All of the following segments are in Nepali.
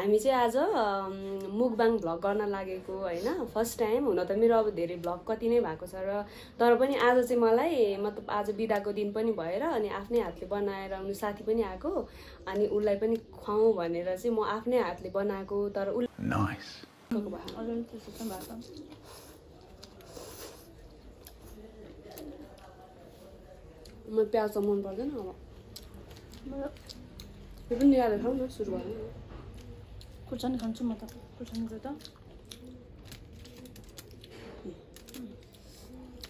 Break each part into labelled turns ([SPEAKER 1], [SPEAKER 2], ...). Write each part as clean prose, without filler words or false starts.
[SPEAKER 1] हामी चाहिँ आज मुकबाङ भ्लग गर्न लागेको हैन फर्स्ट टाइम हुन त मेरो अब धेरै भ्लग कति नै भएको छ र तर पनि आज चाहिँ मलाई मतलब आज बिदाको दिन पनि भएर अनि आफ्नै हातले बनाएर उनी साथी पनि आएको अनि उलाई पनि खुवाऊ भनेर चाहिँ म आफ्नै हातले बनाएको तर
[SPEAKER 2] नाइस
[SPEAKER 1] म प्याज त मन पर्दैन अब यो पनि निकालेर खाऊ न सुरु गर्नु
[SPEAKER 3] खुर्सानी खान्छु म त खुर्सानी त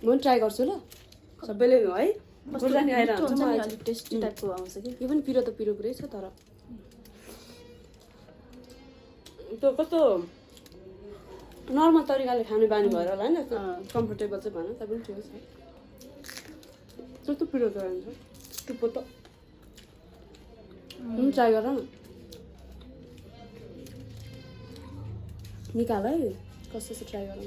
[SPEAKER 1] म पनि ट्राई गर्छु ल सबैले है खुर्सानी आएर हुन्छ
[SPEAKER 3] मलाई अलिक टेस्टी टाइपको आउँछ कि
[SPEAKER 1] यो पनि पिरो त पिरो पुरै छ तर त्यो कस्तो नर्मल तरिकाले खाने बानी भएर होला हैन कम्फर्टेबल चाहिँ भएन तर पनि ठिक छ त्यस्तो पिरो त हुन्छ टुप्पो त ट्राई गर न निकाल है कस्तो छ ट्राई गरौँ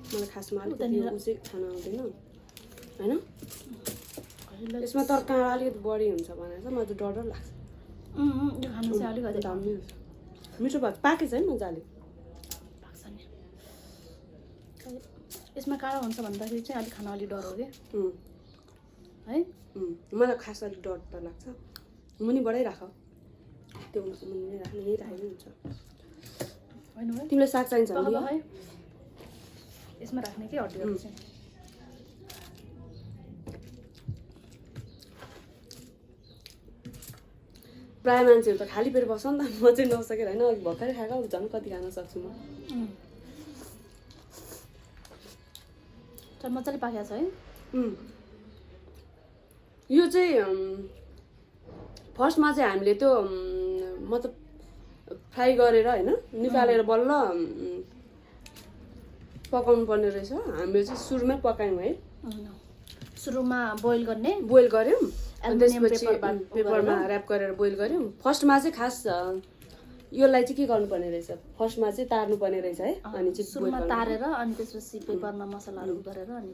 [SPEAKER 1] मलाई खासमा अलिकति उ चाहिँ खान आउँदैन होइन यसमा तर काँडा अलिकति बढी हुन्छ भनेर चाहिँ मलाई चाहिँ डर लाग्छ
[SPEAKER 3] यो खानु चाहिँ अलिकति
[SPEAKER 1] दामी हुन्छ मिठो भएको पाकेछ है मजाले
[SPEAKER 3] लाग्छ नि यसमा काँडा हुन्छ भन्दाखेरि चाहिँ अलिक खान अलिक डर हो कि है
[SPEAKER 1] मलाई खास अलिक डर त लाग्छ मुनिबाटै राख त्यो मुनि राख्ने यही राखेकै हुन्छ
[SPEAKER 3] होइन है
[SPEAKER 1] तिमीलाई साग चाहिन्छ भने
[SPEAKER 3] है यसमा राख्ने के हड्डीहरू चाहिँ
[SPEAKER 1] प्रायः मान्छेहरू त खाली पेट बस्छ नि त म चाहिँ नसकेर होइन अघि भर्खरै खाएको अब झन् कति खान सक्छु म
[SPEAKER 3] चल मजाले पाकेको छ है
[SPEAKER 1] यो चाहिँ फर्स्टमा चाहिँ हामीले त्यो मतलब फ्राई गरेर होइन निकालेर बल्ल पकाउनु पर्ने रहेछ हामीले चाहिँ सुरुमै पकायौँ है
[SPEAKER 3] सुरुमा बोइल
[SPEAKER 1] गऱ्यौँ अनि त्यसपछि पेपरमा ऱ्याप गरेर बोइल गऱ्यौँ फर्स्टमा चाहिँ खास यसलाई चाहिँ के गर्नुपर्ने रहेछ फर्स्टमा चाहिँ तार्नुपर्ने रहेछ है अनि चाहिँ
[SPEAKER 3] सुरुमा तारेर अनि त्यसपछि पेपरमा मसलाहरू गरेर अनि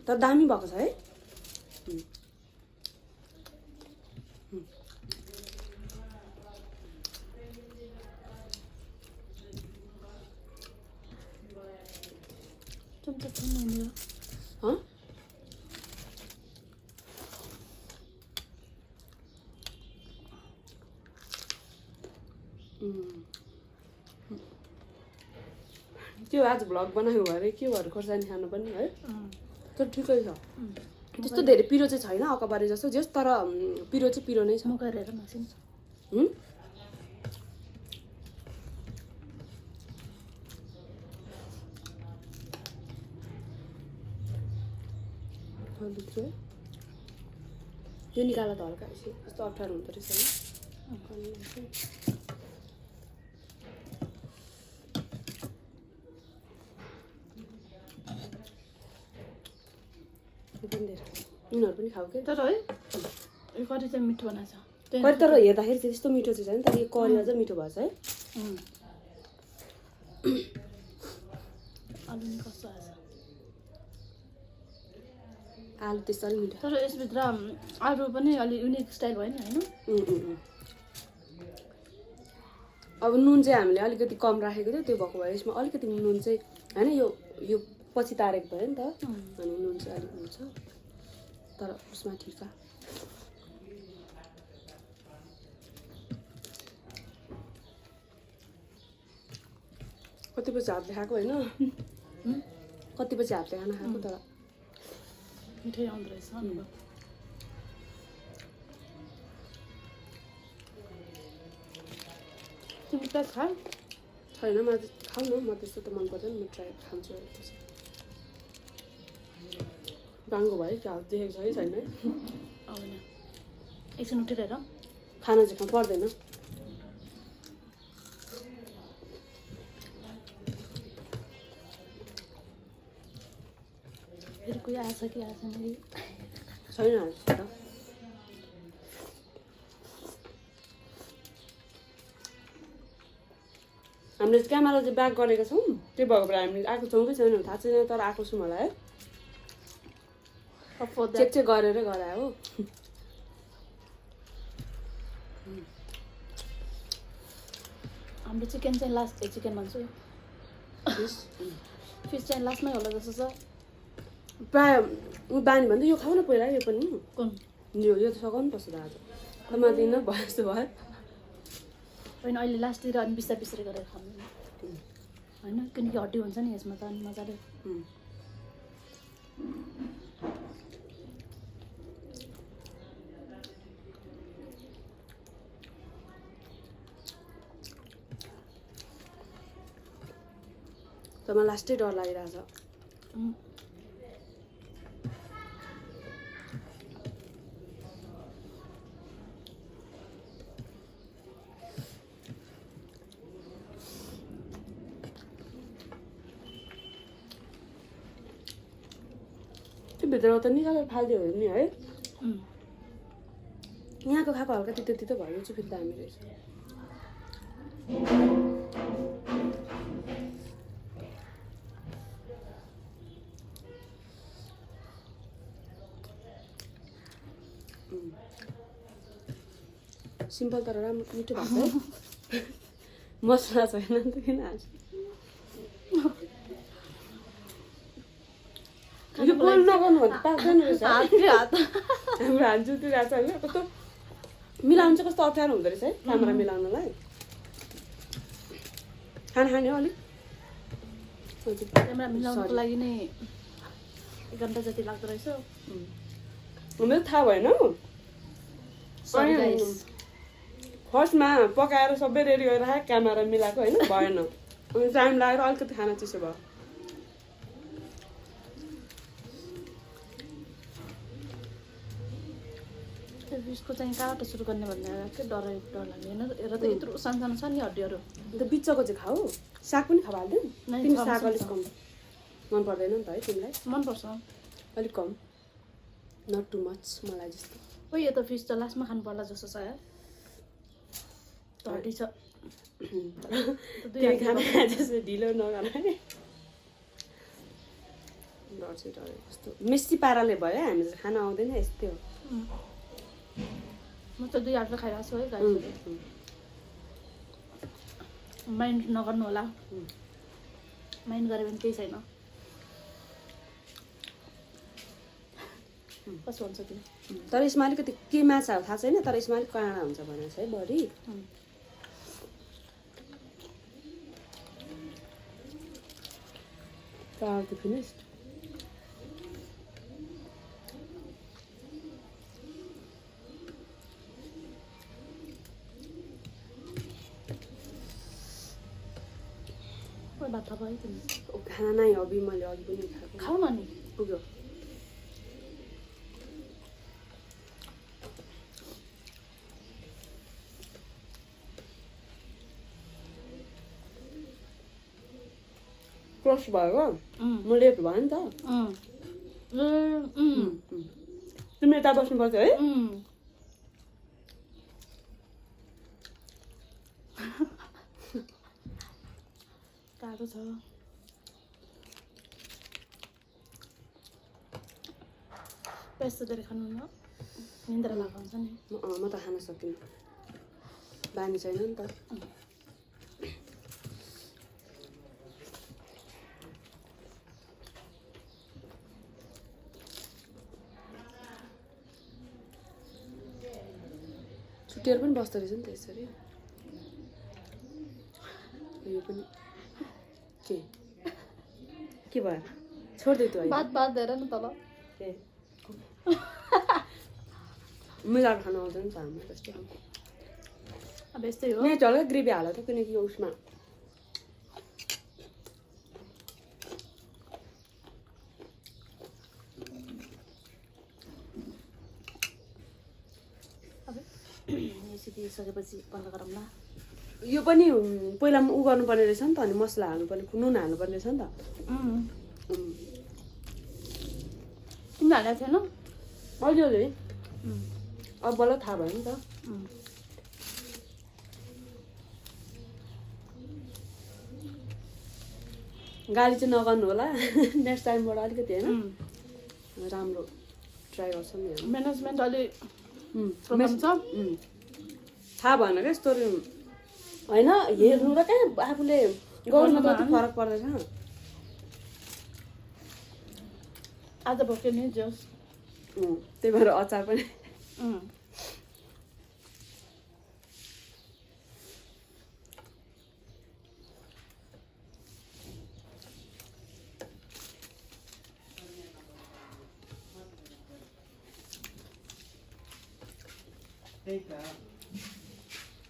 [SPEAKER 1] तर दामी भएको छ है
[SPEAKER 3] चम्चा छान्नु
[SPEAKER 1] त्यो आज भ्लग बनायो अरे के भएर खोर्सानी खानु पनि है तर ठिकै छ त्यस्तो धेरै पिरो चाहिँ छैन अकबारे जस्तो जस तर पिरो चाहिँ पिरो नै छ
[SPEAKER 3] म गरेर नसिन्छ
[SPEAKER 1] यो निकाला त हल्का यस्तो अप्ठ्यारो हुँदो रहेछ उनीहरू पनि खाऊ के
[SPEAKER 3] तर है यो करी चाहिँ मिठो बनाएको छ
[SPEAKER 1] करी तर हेर्दाखेरि चाहिँ त्यस्तो मिठो चाहिँ छैन तर यो करी अझ मिठो भएको छ है
[SPEAKER 3] आलु नि कस्तो आएछ
[SPEAKER 1] आलु त्यस्तो अलिक मिठो
[SPEAKER 3] तर यसभित्र आलु पनि अलिक युनिक स्टाइल भयो नि होइन
[SPEAKER 1] अब नुन चाहिँ हामीले अलिकति कम राखेको थियो त्यो भएको भएर यसमा अलिकति नुन चाहिँ होइन यो पछि तारेको भयो नि त अनि नुन चाहिँ अलिक हुन्छ तर उसमा ठिक कतिपछि हातले खाएको होइन कतिपछि हातले खाना खाएको तर
[SPEAKER 3] मिठै आउँदो रहेछ तिमी प्याज खा
[SPEAKER 1] छैन म खाऊ न म त्यस्तो त मन पर्दैन म ट्राई खान्छु बाङ्गो भयो क्या देखेको छ है छैन है
[SPEAKER 3] आउँदैन एकछिन उठेर हेर
[SPEAKER 1] खाना चाहिँ पर्दैन
[SPEAKER 3] फेरि कोही आएछ कि आएछ नि
[SPEAKER 1] छैन त हामीले क्यामेरा चाहिँ ब्याक गरेको छौँ त्यही भएको भएर हामी आएको छौँ कि छैन थाहा छैन तर आएको छौँ होला है चेक चाहिँ गरेर गरायो हो।
[SPEAKER 3] हाम्रो चिकन चाहिँ लास्ट चिकन भन्छु फिस चाहिँ लास्टमै होला जस्तो छ।
[SPEAKER 1] प्रायः बानी भन्दा यो खाऊ न पहिला यो पनि
[SPEAKER 3] कुन
[SPEAKER 1] यो त सघाउनु पर्छ आज म दिन भयो जस्तो भयो
[SPEAKER 3] होइन अहिले लास्टतिर अनि बिस्तारै बिस्तारै गरेर खानु होइन किनकि हड्डी हुन्छ नि यसमा त अनि मजाले।
[SPEAKER 1] त मलाई लास्टै डर लागिरहेछ। त्यो भित्र त निकालेर फालिदियो भने नि है यहाँको खाएको हल्का तितो तितो भयो चाहिँ फेरि दामी रहेछ। सिम्पल तर राम्रो मिठो भएको छ है मसला छैन नि त किन हाल्छ यो बोल्नु नगर्नु भने त पाक्दैन रहेछ हाम्रो हात जुतिरहेको छ होइन कस्तो मिलाउनु चाहिँ कस्तो अप्ठ्यारो हुँदो रहेछ है क्यामेरा मिलाउनलाई। खाना खाने हो अलिक
[SPEAKER 3] क्यामेरा मिलाउनुको लागि नै 1 घन्टा जति लाग्दो रहेछ।
[SPEAKER 1] मेरो थाहा भएन फर्स्टमा पकाएर सबै रेडी गरेर राखेँ क्यामेरा मिलाएको होइन भएन अनि टाइम लागेर अलिकति खाना चिसो भयो।
[SPEAKER 3] फिसको चाहिँ कहाँबाट सुरु गर्ने भन्ने के डर लाग्यो होइन हेर त यत्रो सानो छ नि हड्डीहरू।
[SPEAKER 1] अन्त बिचको चाहिँ खाऊ साग पनि खाइहाल्दैन तिमी साग अलिक कम मन पर्दैन नि त है तिमीलाई?
[SPEAKER 3] मनपर्छ
[SPEAKER 1] अलिक कम नट टु मच मलाई जस्तो।
[SPEAKER 3] ओ यो त फिस त लास्टमा खानु पर्ला जस्तो छ यार हड्डी छ
[SPEAKER 1] तिमी खाना खाए जस्तो ढिलो नगर है डर चाहिँ डरे कस्तो मेसी पाराले भयो हामी चाहिँ खाना आउँदैन यस्तै हो।
[SPEAKER 3] म त 2 हातले खाइरहेको छु है गाई माइन्ड नगर्नु होला माइन्ड गऱ्यो भने केही छैन। कस्तो हुन्छ तिमी
[SPEAKER 1] तर यसमा अलिकति के माछा थाहा छैन तर यसमा अलिक काँडा हुन्छ भनेको छ है बढी। फिनिस्ड
[SPEAKER 3] भात थाहा भयो तिमी
[SPEAKER 1] खाना नै अघि मैले अघि पनि खाएको
[SPEAKER 3] खाऊ न नि
[SPEAKER 1] पुग्यो। क्रस भयो म लेट भयो नि त तिमी यता बस्नुपर्छ है।
[SPEAKER 3] गाह्रो छ यस्तो धेरै खानु न निन्द्रा लागेको हुन्छ नि।
[SPEAKER 1] म त खान सकिनँ बानी छैन नि त। छुट्टिएर पनि बस्दो रहेछ नि त यसरी यो पनि के भयो छोड्दै त्यो
[SPEAKER 3] भात धेरै न तल
[SPEAKER 1] ए मिलाएर खानु आउँदैन नि त हाम्रो त्यस्तो
[SPEAKER 3] अब यस्तै हो
[SPEAKER 1] यहाँ झल्का ग्रेभी हाल त किनकि यो उसमा
[SPEAKER 3] सकेपछि बन्द गरौँ ल।
[SPEAKER 1] यो पनि पहिला उ गर्नुपर्ने रहेछ नि त अनि मसला हाल्नुपर्ने नुन हाल्नुपर्ने रहेछ नि त।
[SPEAKER 3] तिमी हालेको थिएन
[SPEAKER 1] अहिले अब बल्ल थाहा भयो नि त। गाली चाहिँ नगर्नु होला नेक्स्ट टाइमबाट अलिकति होइन राम्रो ट्राई गर्छौँ नि हामी।
[SPEAKER 3] म्यानेजमेन्ट अलि
[SPEAKER 1] उम्,
[SPEAKER 3] प्रब्लम छ।
[SPEAKER 1] थाहा भएन क्या यस्तो होइन हेर्नु र कहाँ आफूले गर्नु त कति फरक पर्दैछ।
[SPEAKER 3] आज भोकै नि जोस्।
[SPEAKER 1] त्यही भएर अचार पनि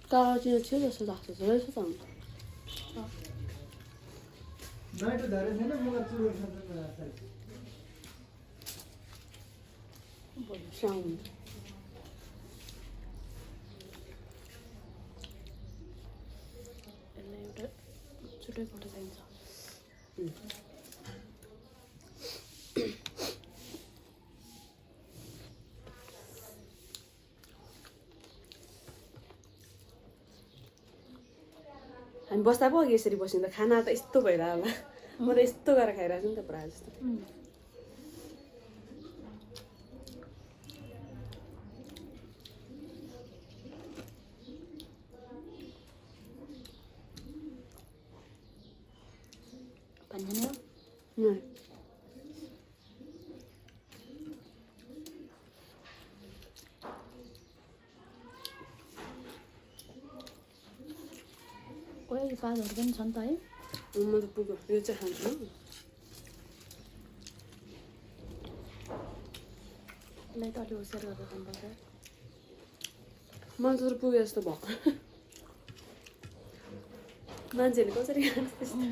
[SPEAKER 1] 떨어지는 치우졌어 낙서 저래서 상
[SPEAKER 2] 나이도 다르잖아 뭐가 쭈르 산다.
[SPEAKER 1] 상
[SPEAKER 3] यसलाई एउटा छुट्टै फोटो चाहिन्छ।
[SPEAKER 1] हामी बस्दा पो अघि यसरी बस्यौँ त खाना त यस्तो भइरह होला। म त यस्तो गरेर खाइरहेको छु नि त प्रायः जस्तो।
[SPEAKER 3] भन्दैन ओए पातहरू पनि छ नि त है।
[SPEAKER 1] म त पुग्यो यो चाहिँ खान्छु।
[SPEAKER 3] यसलाई त अलि होसियार गरेर खानुपर्छ।
[SPEAKER 1] मलाई त पुग्यो जस्तो भएको। मान्छेले कसरी खान्छ त्यस्तो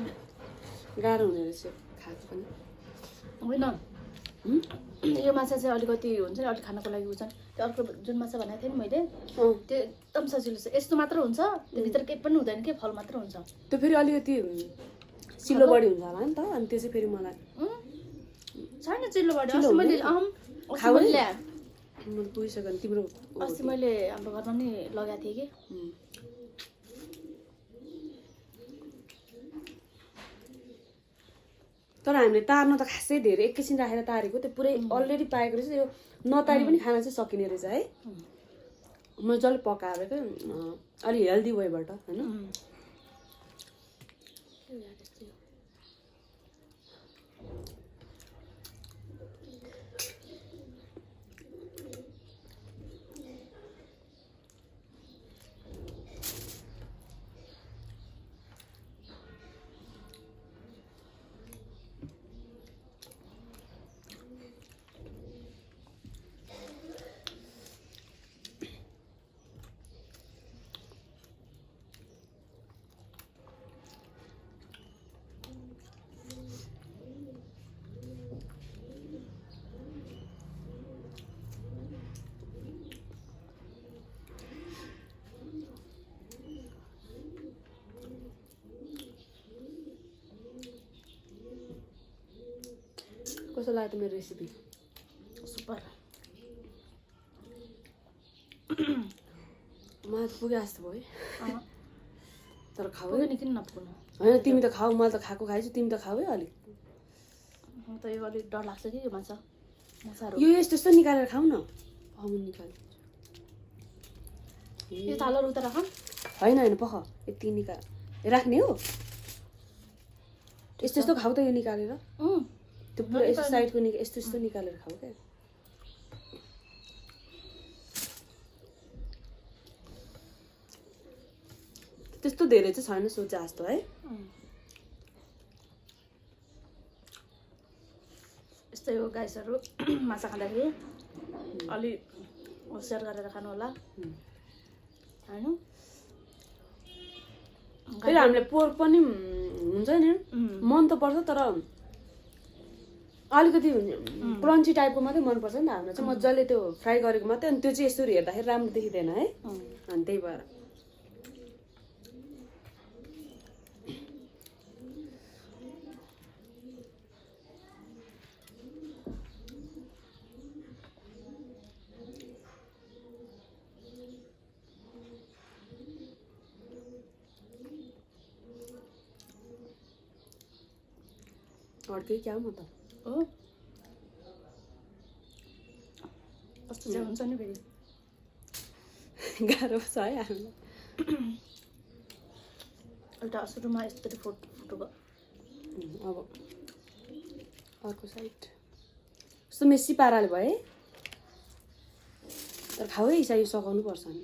[SPEAKER 1] गाह्रो हुने रहेछ खाएको पनि।
[SPEAKER 3] होइन यो माछा चाहिँ अलिकति हुन्छ नि अलिक खानको लागि हुन्छ नि। त्यो अर्को जुन माछा भनेको थिएँ नि मैले त्यो एकदम सजिलो छ। यस्तो मात्र हुन्छ त्योभित्र केही पनि हुँदैन कि फल मात्र हुन्छ।
[SPEAKER 1] त्यो फेरि अलिकति चिल्लो बढी हुन्छ होला नि त अनि त्यो चाहिँ फेरि मलाई
[SPEAKER 3] छैन चिल्लो बढी। अस्ति मैले ल्याएँ
[SPEAKER 1] मैले पुगिसक्यो नि तिम्रो
[SPEAKER 3] अस्ति मैले हाम्रो घरमा नि लगाएको थिएँ कि।
[SPEAKER 1] तर हामीले तार्नु त खासै धेरै एकैछिन राखेर तारेको त्यो पुरै अलरेडी पाएको रहेछ। यो नतारी पनि खाना चाहिँ सकिने रहेछ है। मजाले पकाएर क्या अलि हेल्दी वेबाट होइन। कस्तो लाग्यो त मेरो रेसिपी?
[SPEAKER 3] सुपर।
[SPEAKER 1] मलाई त पुगे जस्तो भयो है। तर खाऊ
[SPEAKER 3] नि किन नपुग्नु?
[SPEAKER 1] होइन तिमी त खाऊ मैले त खाएको खाइछु तिमी त खाऊ है अलिक।
[SPEAKER 3] म त यो अलिक डर लाग्छ कि यो माछाहरू।
[SPEAKER 1] यो यस्तो यस्तो निकालेर खाऊ न। अमुन निकाल।
[SPEAKER 3] यो थालहरू उता राख।
[SPEAKER 1] होइन होइन पख यति निकाल राख्ने हो। यस्तो यस्तो खाऊ त यो निकालेर। त्यो पुरा यस्तो साइडको यस्तो यस्तो निकालेर खाऊ क्या। त्यस्तो धेरै चाहिँ छैन सोचे जस्तो है।
[SPEAKER 3] यस्तै हो गाइसहरू माछा खाँदाखेरि अलि होसियार गरेर खानु होला होइन।
[SPEAKER 1] फेरि हामीले पोर्क पनि हुन्छ नि मन त पर्छ तर अलिकति क्रन्ची टाइपको मात्रै मनपर्छ नि त हामीलाई चाहिँ। मजाले त्यो फ्राई गरेको मात्रै अनि त्यो चाहिँ यसरी हेर्दाखेरि राम्रो देखिँदैन है। अनि त्यही भएर अर्कै क्या म त
[SPEAKER 3] हो। त्यस्तो चाहिँ हुन्छ नि फेरि
[SPEAKER 1] गाह्रो छ है हामीलाई
[SPEAKER 3] एउटा सुरुमा यस्तरी फुटो भयो
[SPEAKER 1] अब अर्को साइड कस्तो मेसी पाराले भयो है तर खाऊ है इसा यो सघाउनु पर्छ नि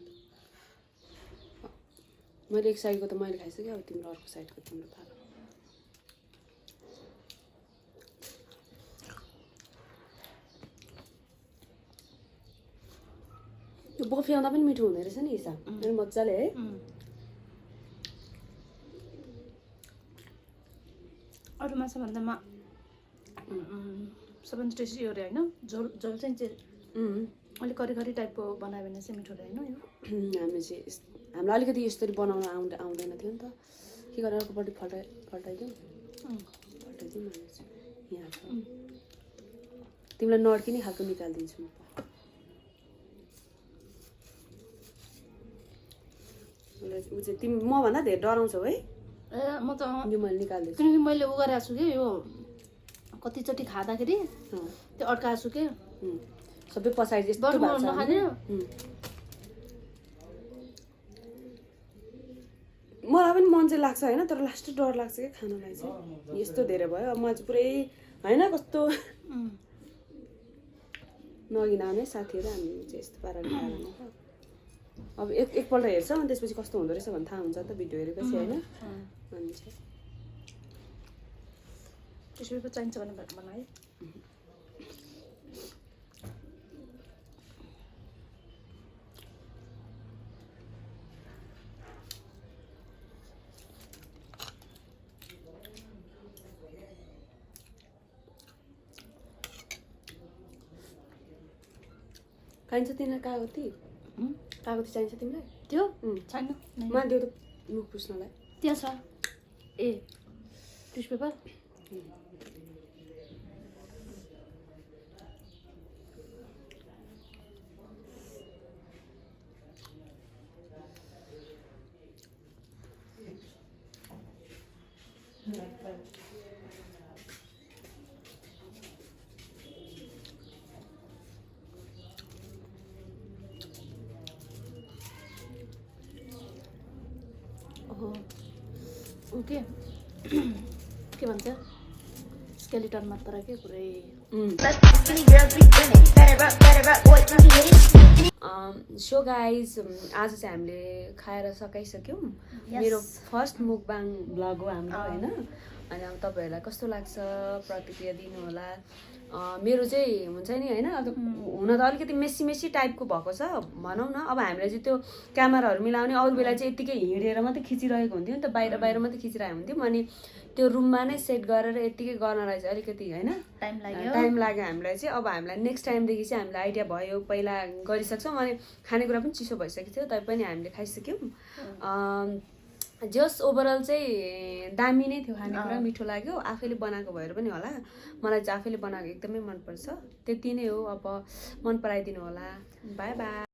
[SPEAKER 1] मैले एक साइडको त मैले खाइसकेँ अब तिम्रो अर्को साइडको तिम्रो पारा यो बफियाउँदा पनि मिठो हुँदो रहेछ नि इसा मजाले है
[SPEAKER 3] अरू माछा भन्दामा सबभन्दा टेस्टी हो अरे होइन झोल झोल चाहिँ अलिक करी टाइपको बनायो भने चाहिँ मिठो होइन यो
[SPEAKER 1] हामी चाहिँ हामीलाई अलिकति यसरी बनाउन आउँदैन थियो नि त के गरेर अर्कोपट्टि फल्टाइदिउँ फल्टाइदिउँ हामी चाहिँ यहाँ छ तिमीलाई नड्किने खालको निकालिदिन्छु म ऊ चाहिँ तिमी मभन्दा धेरै डराउँछौ है
[SPEAKER 3] ए म त
[SPEAKER 1] यो मैले निकालिदिन्छु
[SPEAKER 3] किनकि मैले उ गरेको छु कि यो कतिचोटि खाँदाखेरि त्यो अड्काएको छु कि
[SPEAKER 1] सबै पछाडि यस्तो
[SPEAKER 3] बरु म
[SPEAKER 1] भएको छ
[SPEAKER 3] नखाने
[SPEAKER 1] मलाई पनि मन चाहिँ लाग्छ होइन तर लास्ट डर लाग्छ क्या खानलाई चाहिँ यस्तो धेरै भयो अब म चाहिँ पुरै होइन कस्तो नगिन आउने साथीहरू हामी चाहिँ यस्तो पाराले खाएर अब एकपल्ट हेर्छ अनि त्यसपछि कस्तो हुँदो रहेछ भन्ने थाहा हुन्छ नि त भिडियो हेरेपछि होइन अनि चाहिँ
[SPEAKER 3] त्यसरी पो चाहिन्छ भने बनाएँ
[SPEAKER 1] खाइन्छ तिमीलाई कागती कागती चाहिन्छ तिमीलाई
[SPEAKER 3] त्यो छैन
[SPEAKER 1] मान्थ्यौ त मुख पुस्नलाई
[SPEAKER 3] त्यहाँ छ ए टिस्यु पेपर ओके के भन्छ स्केलिटन मात्र के पुरै
[SPEAKER 1] सो गाइज आज चाहिँ हामीले खाएर सकाइसक्यौँ मेरो फर्स्ट मुकबाङ भ्लग हो हाम्रो होइन अनि अब तपाईँहरूलाई कस्तो लाग्छ प्रतिक्रिया दिनु होला मेरो चाहिँ हुन्छ नि होइन अब हुन त अलिकति मेसी टाइपको भएको छ भनौँ न अब हामीले चाहिँ त्यो क्यामेराहरू मिलाउने अरू बेला चाहिँ यत्तिकै हिँडेर मात्रै खिचिरहेको हुन्थ्यो नि त बाहिर मात्रै खिचिरहेको हुन्थ्यौँ अनि त्यो रुममा नै सेट गरेर यत्तिकै गर्नलाई चाहिँ अलिकति होइन टाइम लाग्यो हामीलाई चाहिँ अब हामीलाई नेक्स्ट टाइमदेखि चाहिँ हामीलाई आइडिया भयो पहिला गरिसक्छौँ अनि खानेकुरा पनि चिसो भइसकेको थियो तैपनि हामीले खाइसक्यौँ जस ओभरअल चाहिँ दामी नै थियो खानेकुरा मिठो लाग्यो आफैले बनाएको भएर पनि होला मलाई चाहिँ आफैले बनाएको एकदमै मनपर्छ त्यति नै हो अब मन पराइदिनु होला बाई बाई